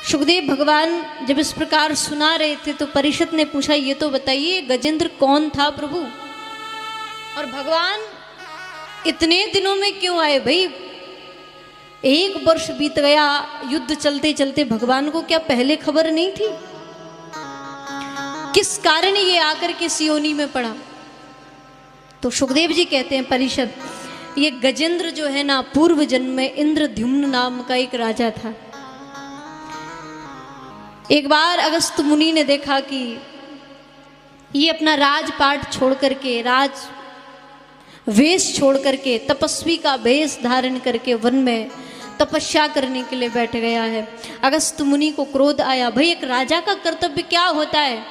सुखदेव भगवान जब इस प्रकार सुना रहे थे तो परीक्षित ने पूछा, ये तो बताइए गजेंद्र कौन था प्रभु, और भगवान इतने दिनों में क्यों आए? भाई 1 वर्ष बीत गया, युद्ध चलते चलते भगवान को क्या पहले खबर नहीं थी? किस कारण ये आकर के सियोनी में पड़ा? तो सुखदेव जी कहते हैं, परीक्षित ये गजेंद्र जो है ना, पूर्व जन्म में इंद्रद्युम्न नाम का एक राजा था। एक बार अगस्त मुनि ने देखा कि ये अपना राजपाट छोड़ करके, राज वेश छोड़ करके, तपस्वी का वेश धारण करके वन में तपस्या करने के लिए बैठ गया है। अगस्त मुनि को क्रोध आया, भाई एक राजा का कर्तव्य क्या होता है?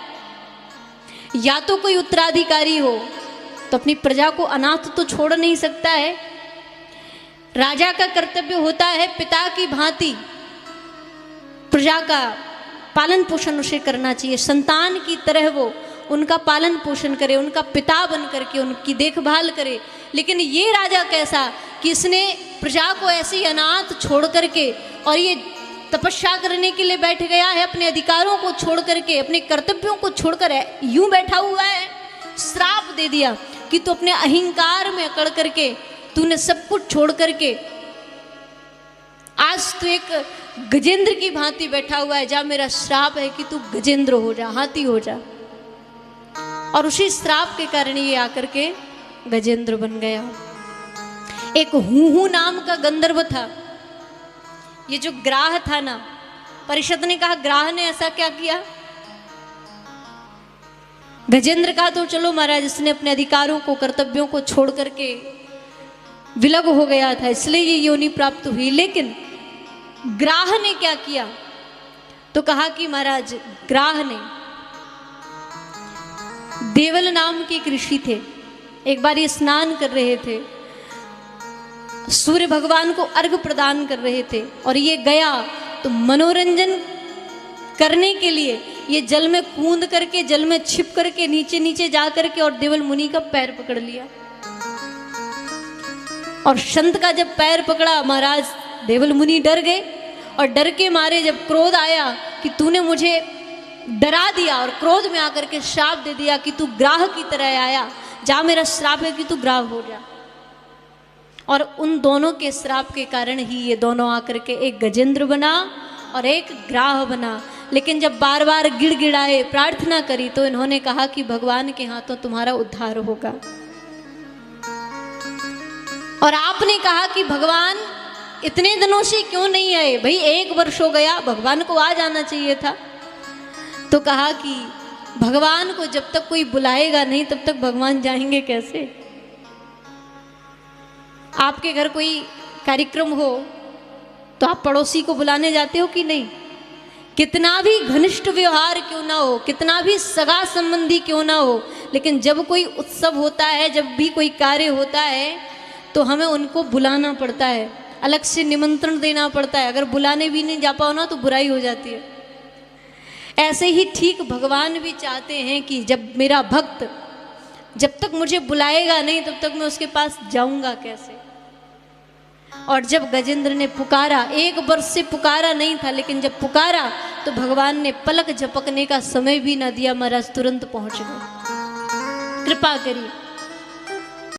या तो कोई उत्तराधिकारी हो तो अपनी प्रजा को अनाथ तो छोड़ नहीं सकता है। राजा का कर्तव्य होता है पिता की भांति प्रजा का पालन पोषण उसे करना चाहिए, संतान की तरह वो उनका पालन पोषण करे, उनका पिता बन करके उनकी देखभाल करे। लेकिन ये राजा कैसा कि इसने प्रजा को ऐसे ही अनाथ छोड़ करके, और ये तपस्या करने के लिए बैठ गया है, अपने अधिकारों को छोड़ करके, अपने कर्तव्यों को छोड़कर यूं बैठा हुआ है। श्राप दे दिया कि तू अपने अहंकार में अकड़ करके तूने सब कुछ छोड़ करके आज तू एक गजेंद्र की भांति बैठा हुआ है। जा, मेरा श्राप है कि तू गजेंद्र हो जा, हाथी हो जा। और उसी श्राप के कारण ये आकर के गजेंद्र बन गया। एक हूहू नाम का गंधर्व था। ये जो ग्राह था ना, परिषद ने कहा ग्राह ने ऐसा क्या किया? गजेंद्र का तो चलो महाराज, इसने अपने अधिकारों को, कर्तव्यों को छोड़ करके विलग हो गया था, इसलिए ये योनि प्राप्त हुई। लेकिन ग्राह ने क्या किया? तो कहा कि महाराज ग्राह ने, देवल नाम के एक ऋषि थे, एक बार ये स्नान कर रहे थे, सूर्य भगवान को अर्घ्य प्रदान कर रहे थे, और ये गया तो मनोरंजन करने के लिए ये जल में कूद करके, जल में छिप करके, नीचे नीचे जा करके और देवल मुनि का पैर पकड़ लिया। और संत का जब पैर पकड़ा महाराज, देवल मुनि डर गए, और डर के मारे जब क्रोध आया कि तूने मुझे डरा दिया, और क्रोध में आकर के श्राप दे दिया कि तू ग्राह की तरह आया, जा मेरा श्राप है कि तू ग्राह हो जा। और उन दोनों के श्राप के कारण ही ये दोनों आकर के एक गजेंद्र बना और एक ग्राह बना। लेकिन जब बार बार गिड़गिड़ाए, प्रार्थना करी, तो इन्होंने कहा कि भगवान के हाथों तुम्हारा उद्धार होगा। और आपने कहा कि भगवान इतने दिनों से क्यों नहीं आए? भाई 1 वर्ष हो गया, भगवान को आ जाना चाहिए था। तो कहा कि भगवान को जब तक कोई बुलाएगा नहीं तब तक भगवान जाएंगे कैसे? आपके घर कोई कार्यक्रम हो तो आप पड़ोसी को बुलाने जाते हो कि नहीं? कितना भी घनिष्ठ व्यवहार क्यों ना हो, कितना भी सगा संबंधी क्यों ना हो, लेकिन जब कोई उत्सव होता है, जब भी कोई कार्य होता है, तो हमें उनको बुलाना पड़ता है, अलग से निमंत्रण देना पड़ता है। अगर बुलाने भी नहीं जा पाओ ना तो बुराई हो जाती है। ऐसे ही ठीक भगवान भी चाहते हैं कि जब मेरा भक्त जब तक मुझे बुलाएगा नहीं तब तक मैं उसके पास जाऊंगा कैसे? और जब गजेंद्र ने पुकारा, 1 वर्ष से पुकारा नहीं था, लेकिन जब पुकारा तो भगवान ने पलक झपकने का समय भी ना दिया, महाराज तुरंत पहुंच गए। कृपा करिए।